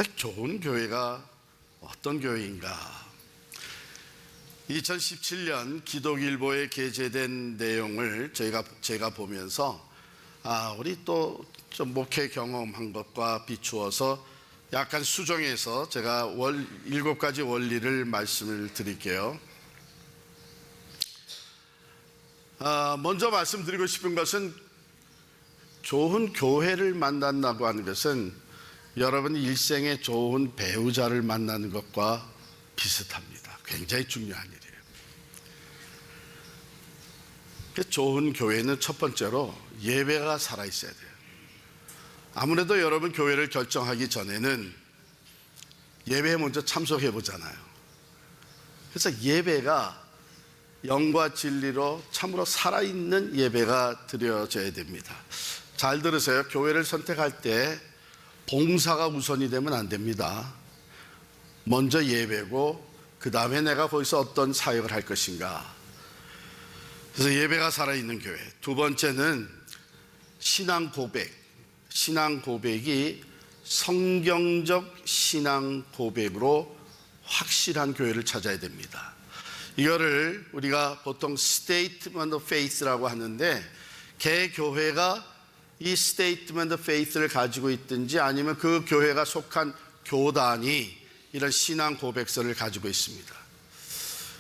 좋은 교회가 어떤 교회인가? 2017년 기독일보에 게재된 내용을 제가 보면서 우리 또 좀 목회 경험한 것과 비추어서 약간 수정해서 제가 7가지 원리를 말씀을 드릴게요. 먼저 말씀드리고 싶은 것은 좋은 교회를 만난다고 하는 것은 여러분 일생에 좋은 배우자를 만나는 것과 비슷합니다. 굉장히 중요한 일이에요. 좋은 교회는 첫 번째로 예배가 살아있어야 돼요. 아무래도 여러분 교회를 결정하기 전에는 예배에 먼저 참석해 보잖아요. 그래서 예배가 영과 진리로 참으로 살아있는 예배가 드려져야 됩니다. 잘 들으세요. 교회를 선택할 때 봉사가 우선이 되면 안 됩니다. 먼저 예배고 그 다음에 내가 거기서 어떤 사역을 할 것인가. 그래서 예배가 살아있는 교회. 두 번째는 신앙 고백. 신앙 고백이 성경적 신앙 고백으로 확실한 교회를 찾아야 됩니다. 이거를 우리가 보통 Statement of Faith라고 하는데, 개교회가 이 Statement of Faith를 가지고 있든지 아니면 그 교회가 속한 교단이 이런 신앙 고백서를 가지고 있습니다.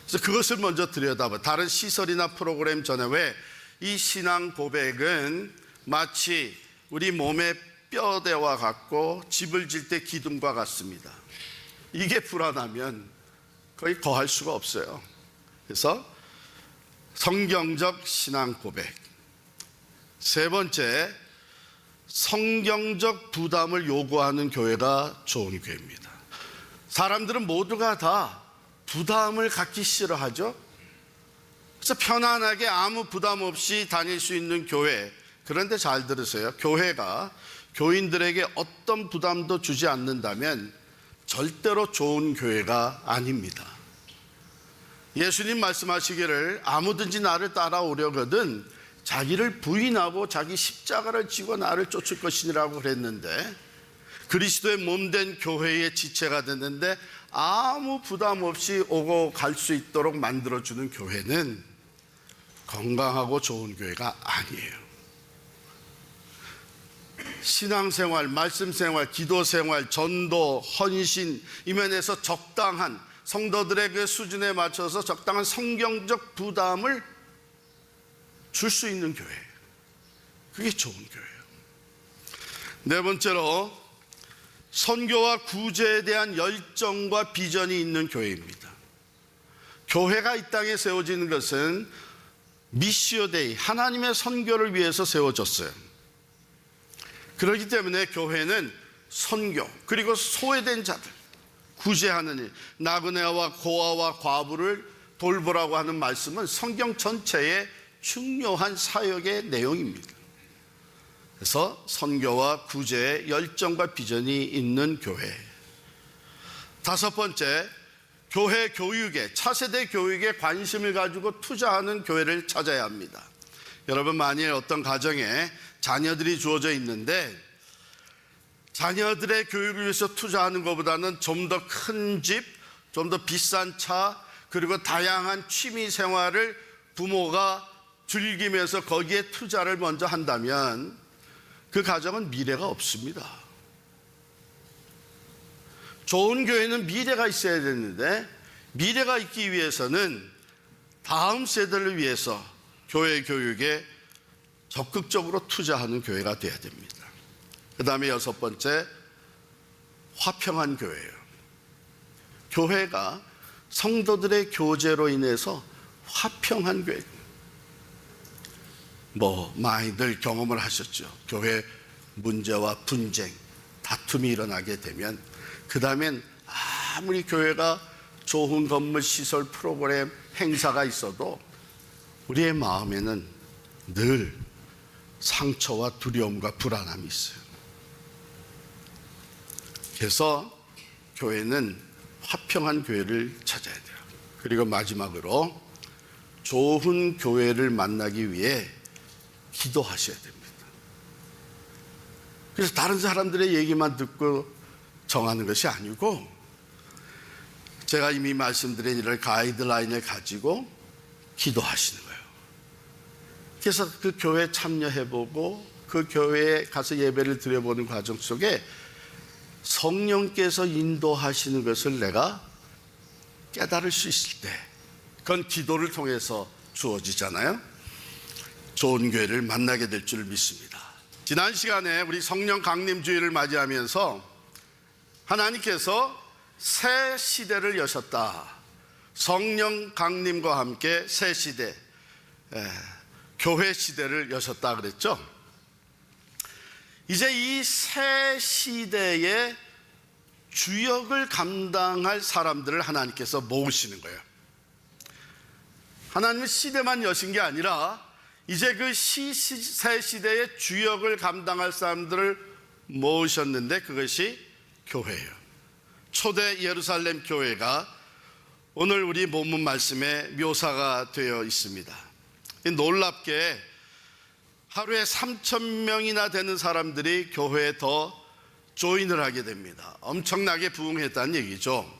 그래서 그것을 먼저 들여다봐. 다른 시설이나 프로그램 전에 왜 이 신앙 고백은 마치 우리 몸의 뼈대와 같고 집을 질 때 기둥과 같습니다. 이게 불안하면 거의 거할 수가 없어요. 그래서 성경적 신앙 고백. 세 번째, 성경적 부담을 요구하는 교회가 좋은 교회입니다. 사람들은 모두가 다 부담을 갖기 싫어하죠. 그래서 편안하게 아무 부담 없이 다닐 수 있는 교회. 그런데 잘 들으세요. 교회가 교인들에게 어떤 부담도 주지 않는다면 절대로 좋은 교회가 아닙니다. 예수님 말씀하시기를 아무든지 나를 따라오려거든 자기를 부인하고 자기 십자가를 지고 나를 쫓을 것이라고 그랬는데, 그리스도의 몸된 교회의 지체가 됐는데 아무 부담 없이 오고 갈 수 있도록 만들어주는 교회는 건강하고 좋은 교회가 아니에요. 신앙생활, 말씀생활, 기도생활, 전도, 헌신 이 면에서 적당한 성도들의 그 수준에 맞춰서 적당한 성경적 부담을 줄 수 있는 교회, 그게 좋은 교회예요. 네 번째로 선교와 구제에 대한 열정과 비전이 있는 교회입니다. 교회가 이 땅에 세워지는 것은 미시오 데이, 하나님의 선교를 위해서 세워졌어요. 그렇기 때문에 교회는 선교, 그리고 소외된 자들 구제하는 일, 나그네와 고아와 과부를 돌보라고 하는 말씀은 성경 전체의 중요한 사역의 내용입니다. 그래서 선교와 구제에 열정과 비전이 있는 교회. 다섯 번째, 교회 교육에, 차세대 교육에 관심을 가지고 투자하는 교회를 찾아야 합니다. 여러분, 만일 어떤 가정에 자녀들이 주어져 있는데 자녀들의 교육을 위해서 투자하는 것보다는 좀 더 큰 집, 좀 더 비싼 차, 그리고 다양한 취미 생활을 부모가 즐기면서 거기에 투자를 먼저 한다면 그 가정은 미래가 없습니다. 좋은 교회는 미래가 있어야 되는데, 미래가 있기 위해서는 다음 세대를 위해서 교회 교육에 적극적으로 투자하는 교회가 되어야 됩니다. 그 다음에 여섯 번째, 화평한 교회예요. 교회가 성도들의 교제로 인해서 화평한 교회. 많이들 경험을 하셨죠. 교회 문제와 분쟁, 다툼이 일어나게 되면 그 다음엔 아무리 교회가 좋은 건물, 시설, 프로그램, 행사가 있어도 우리의 마음에는 늘 상처와 두려움과 불안함이 있어요. 그래서 교회는 화평한 교회를 찾아야 돼요. 그리고 마지막으로 좋은 교회를 만나기 위해 기도하셔야 됩니다. 그래서 다른 사람들의 얘기만 듣고 정하는 것이 아니고 제가 이미 말씀드린 이런 가이드라인을 가지고 기도하시는 거예요. 그래서 그 교회에 참여해보고 그 교회에 가서 예배를 드려보는 과정 속에 성령께서 인도하시는 것을 내가 깨달을 수 있을 때 그건 기도를 통해서 주어지잖아요. 좋은 교회를 만나게 될 줄 믿습니다. 지난 시간에 우리 성령 강림 주일을 맞이하면서 하나님께서 새 시대를 여셨다. 성령 강림과 함께 새 시대, 교회 시대를 여셨다 그랬죠. 이제 이 새 시대의 주역을 감당할 사람들을 하나님께서 모으시는 거예요. 하나님은 시대만 여신 게 아니라 이제 그 새 시대의 주역을 감당할 사람들을 모으셨는데 그것이 교회예요. 초대 예루살렘 교회가 오늘 우리 본문 말씀에 묘사가 되어 있습니다. 놀랍게 하루에 3,000명이나 되는 사람들이 교회에 더 조인을 하게 됩니다. 엄청나게 부흥했다는 얘기죠.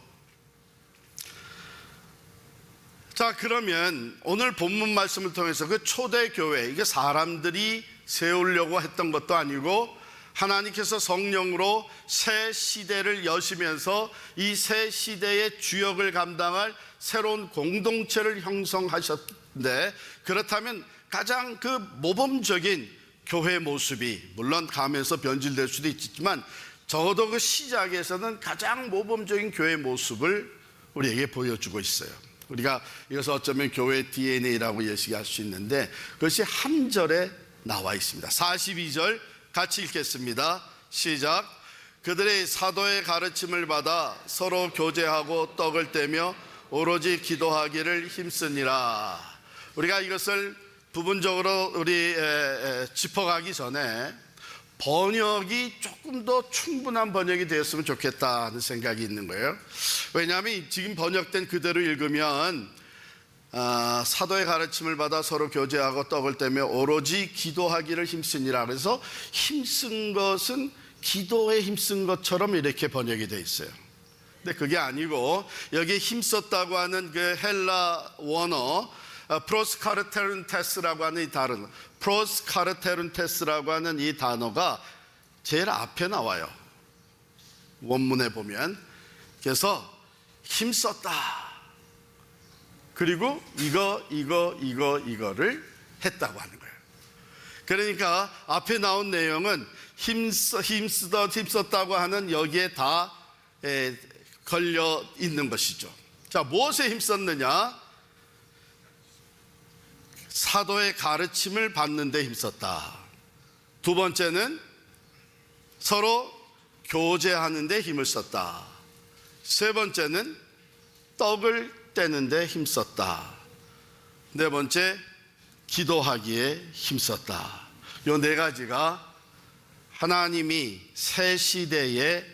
자, 그러면 오늘 본문 말씀을 통해서 그 초대 교회, 이게 사람들이 세우려고 했던 것도 아니고 하나님께서 성령으로 새 시대를 여시면서 이 새 시대의 주역을 감당할 새로운 공동체를 형성하셨는데, 그렇다면 가장 그 모범적인 교회 모습이, 물론 가면서 변질될 수도 있지만 적어도 그 시작에서는 가장 모범적인 교회 모습을 우리에게 보여주고 있어요. 우리가 이것을 어쩌면 교회 DNA라고 예시할 수 있는데 그것이 한 절에 나와 있습니다. 42절 같이 읽겠습니다. 시작. 그들의 사도의 가르침을 받아 서로 교제하고 떡을 떼며 오로지 기도하기를 힘쓰니라. 우리가 이것을 부분적으로 우리 짚어가기 전에 번역이 조금 더 충분한 번역이 되었으면 좋겠다는 생각이 있는 거예요. 왜냐하면 지금 번역된 그대로 읽으면 사도의 가르침을 받아 서로 교제하고 떡을 떼며 오로지 기도하기를 힘쓰니라. 그래서 힘쓴 것은 기도에 힘쓴 것처럼 이렇게 번역이 되어 있어요. 근데 그게 아니고 여기 힘썼다고 하는 그 헬라 원어 프로스카르테룬테스라고 하는 이 단어, 프로스카르테룬테스라고 하는 이 단어가 제일 앞에 나와요. 원문에 보면. 그래서 힘썼다. 그리고 이거를 했다고 하는 거예요. 그러니까 앞에 나온 내용은 힘썼다고 하는 여기에 다 걸려 있는 것이죠. 자, 무엇에 힘썼느냐? 사도의 가르침을 받는 데 힘썼다. 두 번째는 서로 교제하는 데 힘을 썼다. 세 번째는 떡을 떼는 데 힘썼다. 네 번째, 기도하기에 힘썼다. 이 네 가지가 하나님이 새 시대의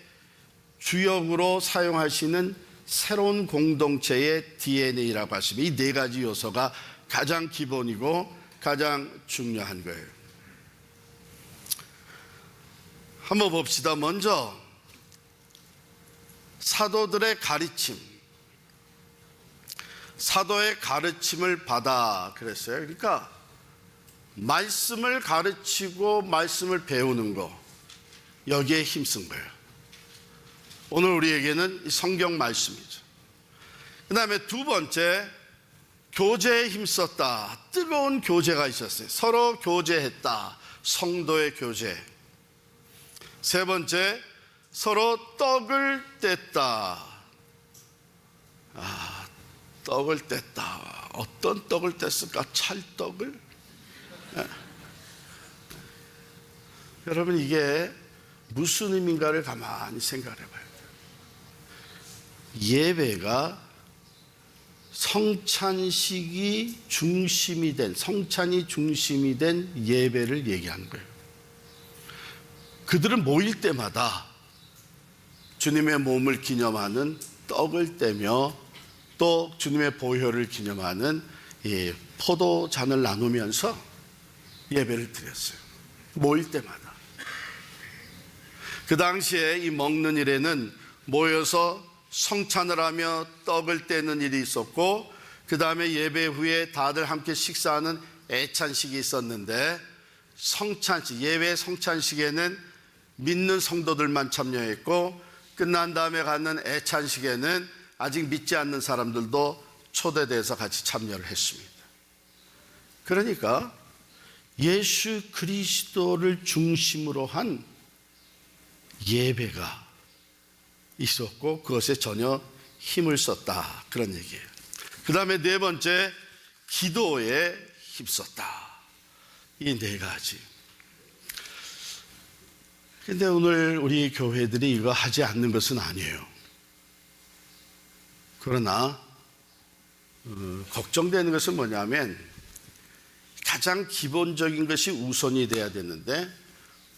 주역으로 사용하시는 새로운 공동체의 DNA라고 하시면 이 네 가지 요소가 가장 기본이고 가장 중요한 거예요. 한번 봅시다. 먼저 사도들의 가르침, 사도의 가르침을 받아 그랬어요. 그러니까 말씀을 가르치고 말씀을 배우는 거, 여기에 힘쓴 거예요. 오늘 우리에게는 성경 말씀이죠. 그 다음에 두 번째, 교제에 힘썼다. 뜨거운 교제가 있었어요. 서로 교제했다. 성도의 교제. 세 번째, 서로 떡을 뗐다. 떡을 뗐다. 어떤 떡을 뗐을까? 찰떡을? 여러분, 이게 무슨 의미인가를 가만히 생각해 봐요. 예배가 성찬이 중심이 된 예배를 얘기하는 거예요. 그들은 모일 때마다 주님의 몸을 기념하는 떡을 떼며 또 주님의 보혈을 기념하는 이 포도잔을 나누면서 예배를 드렸어요. 모일 때마다. 그 당시에 이 먹는 일에는 모여서 성찬을 하며 떡을 떼는 일이 있었고, 그 다음에 예배 후에 다들 함께 식사하는 애찬식이 있었는데, 성찬식, 예배 성찬식에는 믿는 성도들만 참여했고, 끝난 다음에 갖는 애찬식에는 아직 믿지 않는 사람들도 초대돼서 같이 참여를 했습니다. 그러니까 예수 그리스도를 중심으로 한 예배가 있었고, 그것에 전혀 힘을 썼다, 그런 얘기예요. 그 다음에 네 번째, 기도에 힘썼다. 이 네 가지. 근데 오늘 우리 교회들이 이거 하지 않는 것은 아니에요. 그러나 걱정되는 것은 뭐냐면, 가장 기본적인 것이 우선이 돼야 되는데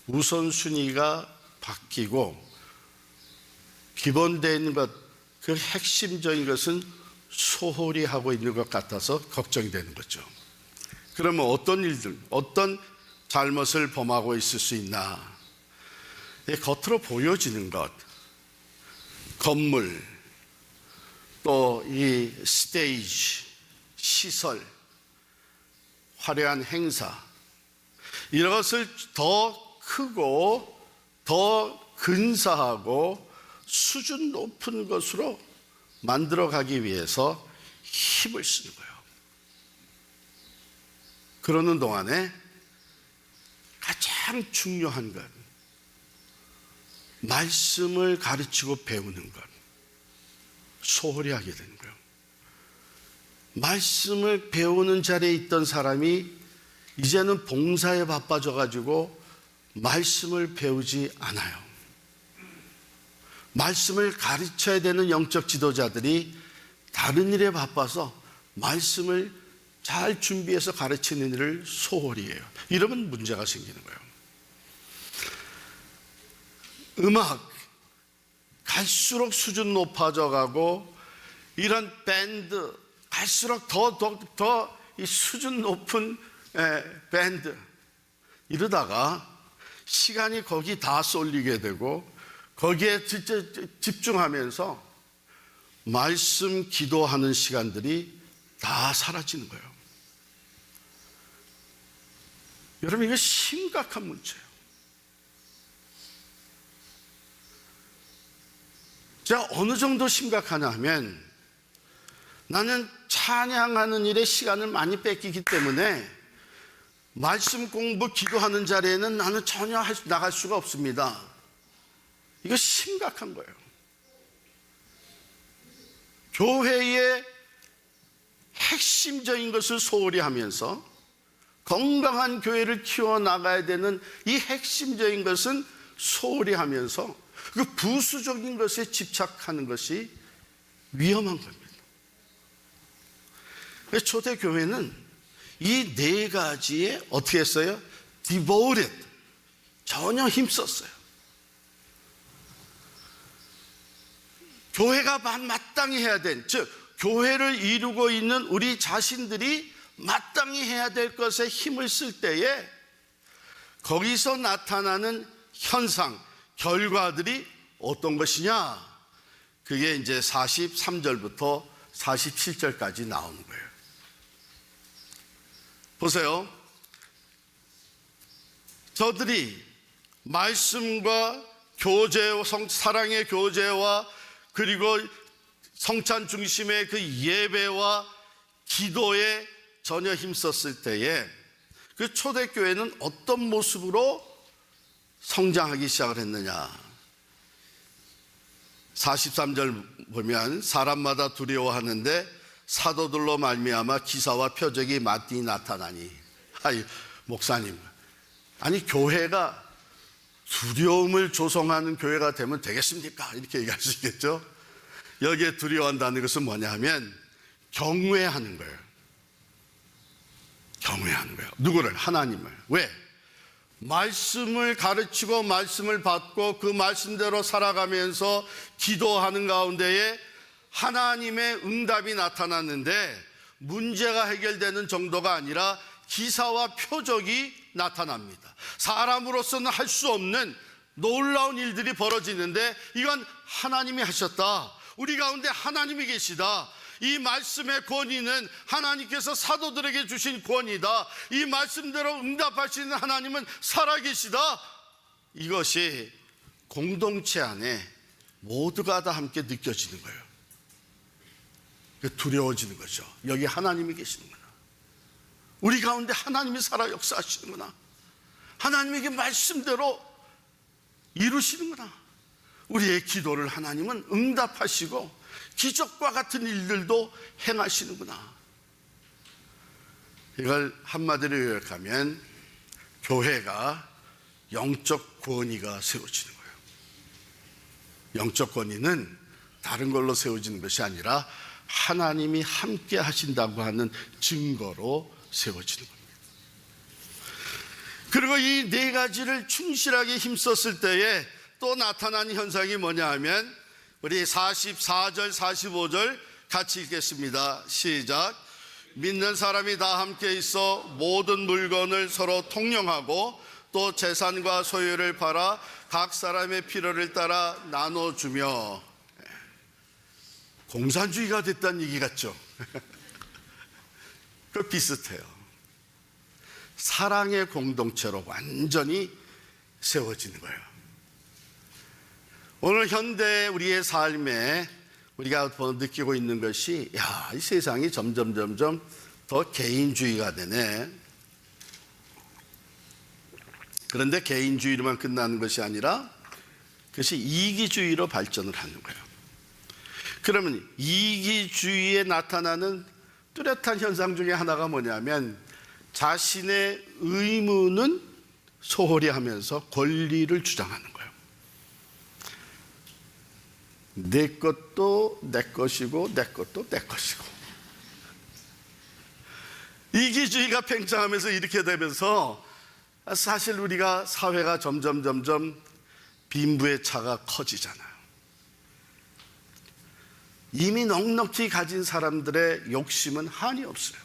우선순위가 바뀌고, 기본되는 것, 그 핵심적인 것은 소홀히 하고 있는 것 같아서 걱정이 되는 거죠. 그러면 어떤 일들, 어떤 잘못을 범하고 있을 수 있나? 겉으로 보여지는 것, 건물, 또 이 스테이지, 시설, 화려한 행사, 이런 것을 더 크고 더 근사하고 수준 높은 것으로 만들어가기 위해서 힘을 쓰는 거예요. 그러는 동안에 가장 중요한 것, 말씀을 가르치고 배우는 것, 소홀히 하게 되는 거예요. 말씀을 배우는 자리에 있던 사람이 이제는 봉사에 바빠져가지고 말씀을 배우지 않아요. 말씀을 가르쳐야 되는 영적 지도자들이 다른 일에 바빠서 말씀을 잘 준비해서 가르치는 일을 소홀히 해요. 이러면 문제가 생기는 거예요. 음악, 갈수록 수준 높아져 가고, 이런 밴드, 갈수록 더 이 수준 높은 밴드, 이러다가 시간이 거기 다 쏠리게 되고 거기에 집중하면서 말씀 기도하는 시간들이 다 사라지는 거예요. 여러분, 이거 심각한 문제예요. 제가 어느 정도 심각하냐 하면, 나는 찬양하는 일에 시간을 많이 뺏기기 때문에 말씀 공부, 기도하는 자리에는 나는 전혀 나갈 수가 없습니다. 이거 심각한 거예요. 교회의 핵심적인 것을 소홀히 하면서 건강한 교회를 키워나가야 되는 이 핵심적인 것은 소홀히 하면서 그 부수적인 것에 집착하는 것이 위험한 겁니다. 초대교회는 이 네 가지에 어떻게 했어요? devoted, 전혀 힘썼어요. 교회가 마땅히 해야 된, 즉 교회를 이루고 있는 우리 자신들이 마땅히 해야 될 것에 힘을 쓸 때에 거기서 나타나는 현상, 결과들이 어떤 것이냐? 그게 이제 43절부터 47절까지 나오는 거예요. 보세요. 저들이 말씀과 교제, 사랑의 교제와 그리고 성찬 중심의 그 예배와 기도에 전혀 힘썼을 때에 그 초대교회는 어떤 모습으로 성장하기 시작을 했느냐? 43절 보면, 사람마다 두려워하는데 사도들로 말미암아 기사와 표적이 마땅히 나타나니. 아니, 목사님, 아니 교회가 두려움을 조성하는 교회가 되면 되겠습니까? 이렇게 얘기할 수 있겠죠. 여기에 두려워한다는 것은 뭐냐 하면 경외하는 거예요. 경외하는 거예요. 누구를? 하나님을. 왜? 말씀을 가르치고 말씀을 받고 그 말씀대로 살아가면서 기도하는 가운데에 하나님의 응답이 나타났는데, 문제가 해결되는 정도가 아니라 기사와 표적이 나타납니다. 사람으로서는 할 수 없는 놀라운 일들이 벌어지는데 이건 하나님이 하셨다. 우리 가운데 하나님이 계시다. 이 말씀의 권위는 하나님께서 사도들에게 주신 권위다. 이 말씀대로 응답하시는 하나님은 살아계시다. 이것이 공동체 안에 모두가 다 함께 느껴지는 거예요. 두려워지는 거죠. 여기 하나님이 계시는구나. 우리 가운데 하나님이 살아 역사하시는구나. 하나님에게 말씀대로 이루시는구나. 우리의 기도를 하나님은 응답하시고 기적과 같은 일들도 행하시는구나. 이걸 한마디로 요약하면 교회가 영적 권위가 세워지는 거예요. 영적 권위는 다른 걸로 세워지는 것이 아니라 하나님이 함께 하신다고 하는 증거로 세워지는 겁니다. 그리고 이 네 가지를 충실하게 힘썼을 때에 또 나타난 현상이 뭐냐 하면 우리 44절 45절 같이 읽겠습니다. 시작. 믿는 사람이 다 함께 있어 모든 물건을 서로 통용하고 또 재산과 소유를 팔아 각 사람의 필요를 따라 나눠주며. 공산주의가 됐다는 얘기 같죠? 그 비슷해요. 사랑의 공동체로 완전히 세워지는 거예요. 오늘 현대 우리의 삶에 우리가 느끼고 있는 것이 이 세상이 점점 더 개인주의가 되네. 그런데 개인주의로만 끝나는 것이 아니라 그것이 이기주의로 발전을 하는 거예요. 그러면 이기주의에 나타나는 뚜렷한 현상 중에 하나가 뭐냐면 자신의 의무는 소홀히 하면서 권리를 주장하는 거예요. 내 것도 내 것이고 내 것도 내 것이고. 이기주의가 팽창하면서 이렇게 되면서 사실 우리가 사회가 점점 빈부의 차가 커지잖아요. 이미 넉넉히 가진 사람들의 욕심은 한이 없어요.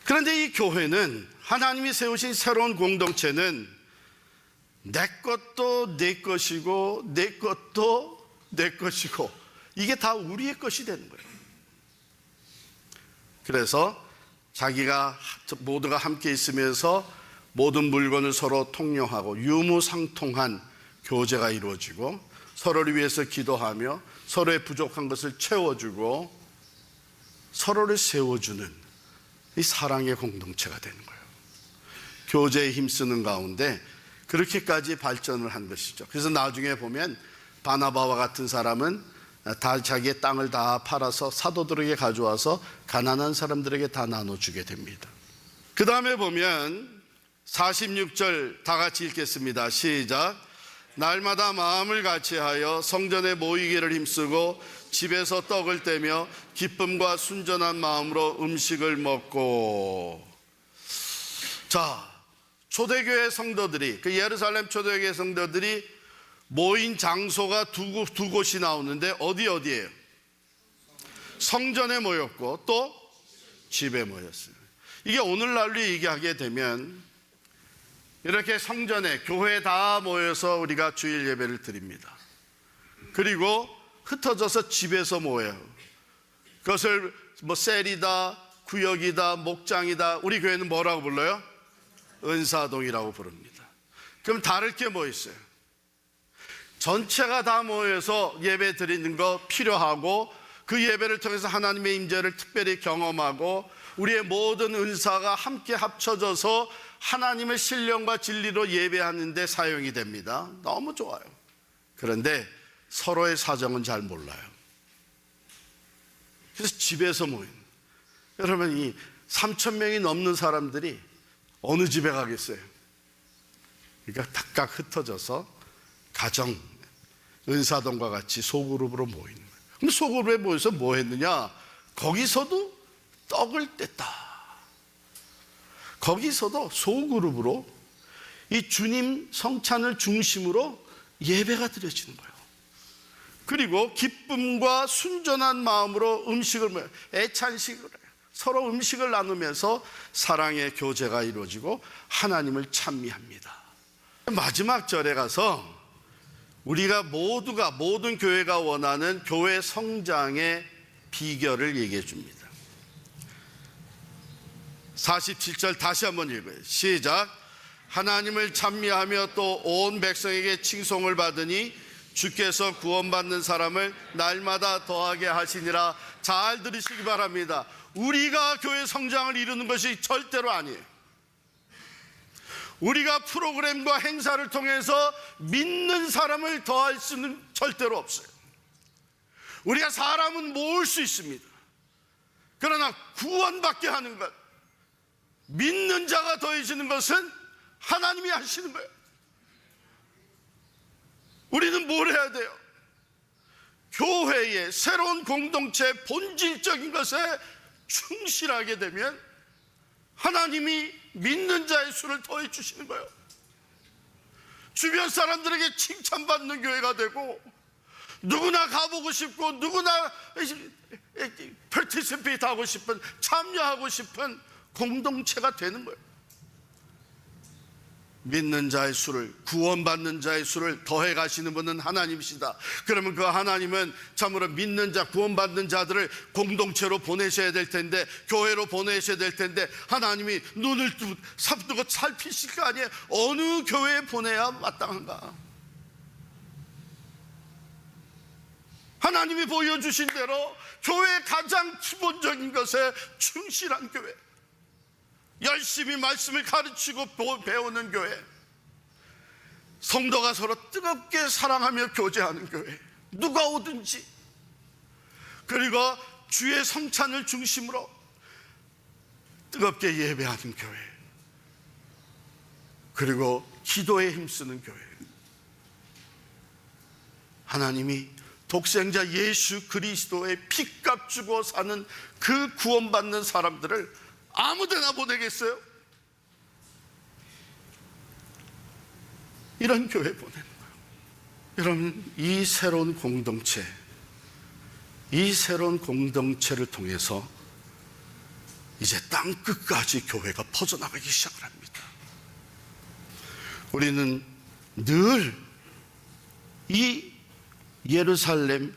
그런데 이 교회는 하나님이 세우신 새로운 공동체는 내 것도 내 것이고 내 것도 내 것이고 이게 다 우리의 것이 되는 거예요. 그래서 자기가 모두가 함께 있으면서 모든 물건을 서로 통용하고 유무상통한 교제가 이루어지고 서로를 위해서 기도하며 서로의 부족한 것을 채워주고 서로를 세워주는 이 사랑의 공동체가 되는 거예요. 교제에 힘쓰는 가운데 그렇게까지 발전을 한 것이죠. 그래서 나중에 보면 바나바와 같은 사람은 다 자기의 땅을 다 팔아서 사도들에게 가져와서 가난한 사람들에게 다 나눠주게 됩니다. 그 다음에 보면 46절 다 같이 읽겠습니다. 시작. 날마다 마음을 같이하여 성전에 모이기를 힘쓰고 집에서 떡을 떼며 기쁨과 순전한 마음으로 음식을 먹고. 자, 초대교회 성도들이, 그 예루살렘 초대교회 성도들이 모인 장소가 두 곳이 나오는데 어디예요? 성전에 모였고 또 집에 모였어요. 이게 오늘날로 얘기하게 되면 이렇게 성전에 교회에 다 모여서 우리가 주일 예배를 드립니다. 그리고 흩어져서 집에서 모여요. 그것을 셀이다, 구역이다, 목장이다. 우리 교회는 뭐라고 불러요? 은사동이라고 부릅니다. 그럼 다를 게 뭐 있어요? 전체가 다 모여서 예배 드리는 거 필요하고 그 예배를 통해서 하나님의 임재를 특별히 경험하고 우리의 모든 은사가 함께 합쳐져서 하나님의 신령과 진리로 예배하는 데 사용이 됩니다. 너무 좋아요. 그런데 서로의 사정은 잘 몰라요. 그래서 집에서 모인, 여러분 이 3,000명이 넘는 사람들이 어느 집에 가겠어요? 그러니까 각각 흩어져서 가정, 은사동과 같이 소그룹으로 모이는 거예요. 그럼 소그룹에 모여서 뭐 했느냐? 거기서도 떡을 뗐다. 거기서도 소그룹으로 이 주님 성찬을 중심으로 예배가 드려지는 거예요. 그리고 기쁨과 순전한 마음으로 음식을, 애찬식을 해요. 서로 음식을 나누면서 사랑의 교제가 이루어지고 하나님을 찬미합니다. 마지막 절에 가서 우리가 모든 교회가 원하는 교회 성장의 비결을 얘기해 줍니다. 47절 다시 한번 읽어요. 시작. 하나님을 찬미하며 또 온 백성에게 칭송을 받으니 주께서 구원받는 사람을 날마다 더하게 하시니라. 잘 들으시기 바랍니다. 우리가 교회 성장을 이루는 것이 절대로 아니에요. 우리가 프로그램과 행사를 통해서 믿는 사람을 더할 수는 절대로 없어요. 우리가 사람은 모을 수 있습니다. 그러나 구원받게 하는 것, 믿는 자가 더해지는 것은 하나님이 하시는 거예요. 우리는 뭘 해야 돼요? 교회의 새로운 공동체의 본질적인 것에 충실하게 되면 하나님이 믿는 자의 수를 더해 주시는 거예요. 주변 사람들에게 칭찬받는 교회가 되고, 누구나 가보고 싶고 누구나 파티시페이트 하고 싶은, 참여하고 싶은 공동체가 되는 거예요. 믿는 자의 수를, 구원받는 자의 수를 더해 가시는 분은 하나님이시다. 그러면 그 하나님은 참으로 믿는 자, 구원받는 자들을 공동체로 보내셔야 될 텐데, 교회로 보내셔야 될 텐데, 하나님이 눈을 뜨고 살피실 거 아니에요. 어느 교회에 보내야 마땅한가? 하나님이 보여주신 대로 교회의 가장 기본적인 것에 충실한 교회, 열심히 말씀을 가르치고 배우는 교회, 성도가 서로 뜨겁게 사랑하며 교제하는 교회, 누가 오든지, 그리고 주의 성찬을 중심으로 뜨겁게 예배하는 교회, 그리고 기도에 힘쓰는 교회. 하나님이 독생자 예수 그리스도의 피값 주고 사는 그 구원받는 사람들을 아무데나 보내겠어요? 이런 교회 보내는 거예요. 여러분, 이 새로운 공동체를 통해서 이제 땅 끝까지 교회가 퍼져나가기 시작을 합니다. 우리는 늘 이 예루살렘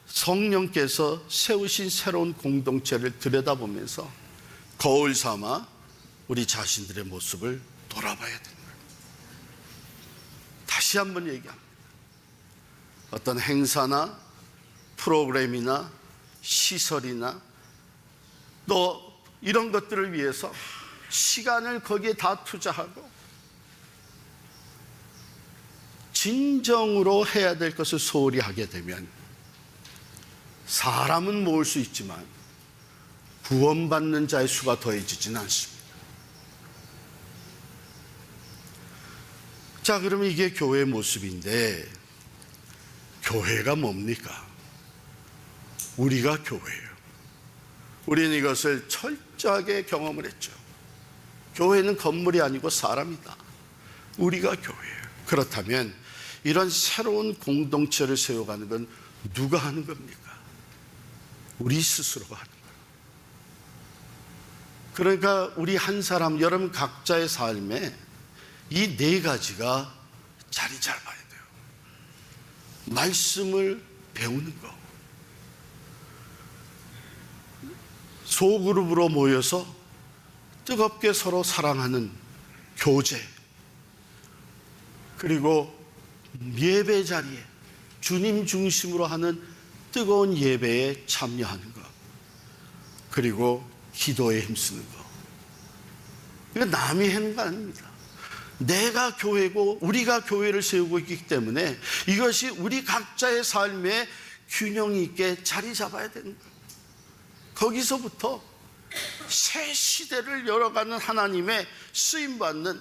성령께서 세우신 새로운 공동체를 들여다보면서 거울 삼아 우리 자신들의 모습을 돌아봐야 되는 거예요. 다시 한번 얘기합니다. 어떤 행사나 프로그램이나 시설이나 또 이런 것들을 위해서 시간을 거기에 다 투자하고 진정으로 해야 될 것을 소홀히 하게 되면 사람은 모을 수 있지만 구원받는 자의 수가 더해지지는 않습니다. 자, 그러면 이게 교회의 모습인데, 교회가 뭡니까? 우리가 교회예요. 우리는 이것을 철저하게 경험을 했죠. 교회는 건물이 아니고 사람이다. 우리가 교회예요. 그렇다면 이런 새로운 공동체를 세워가는 건 누가 하는 겁니까? 우리 스스로가 하는 거예요. 그러니까 우리 한 사람, 여러분 각자의 삶에 이 네 가지가 자리 잡아야 돼요. 말씀을 배우는 거, 소그룹으로 모여서 뜨겁게 서로 사랑하는 교제, 그리고 예배 자리에 주님 중심으로 하는 뜨거운 예배에 참여하는 것, 그리고 기도에 힘쓰는 것. 이거 남이 하는 거 아닙니다. 내가 교회고 우리가 교회를 세우고 있기 때문에 이것이 우리 각자의 삶에 균형 있게 자리 잡아야 되는 거예요. 거기서부터 새 시대를 열어가는 하나님의 쓰임받는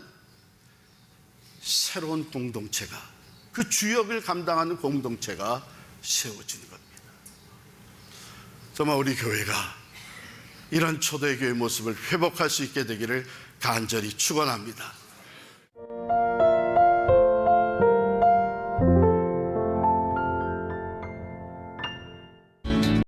새로운 공동체가, 그 주역을 감당하는 공동체가 세워지는 겁니다. 정말 우리 교회가 이런 초대교회 모습을 회복할 수 있게 되기를 간절히 축원합니다.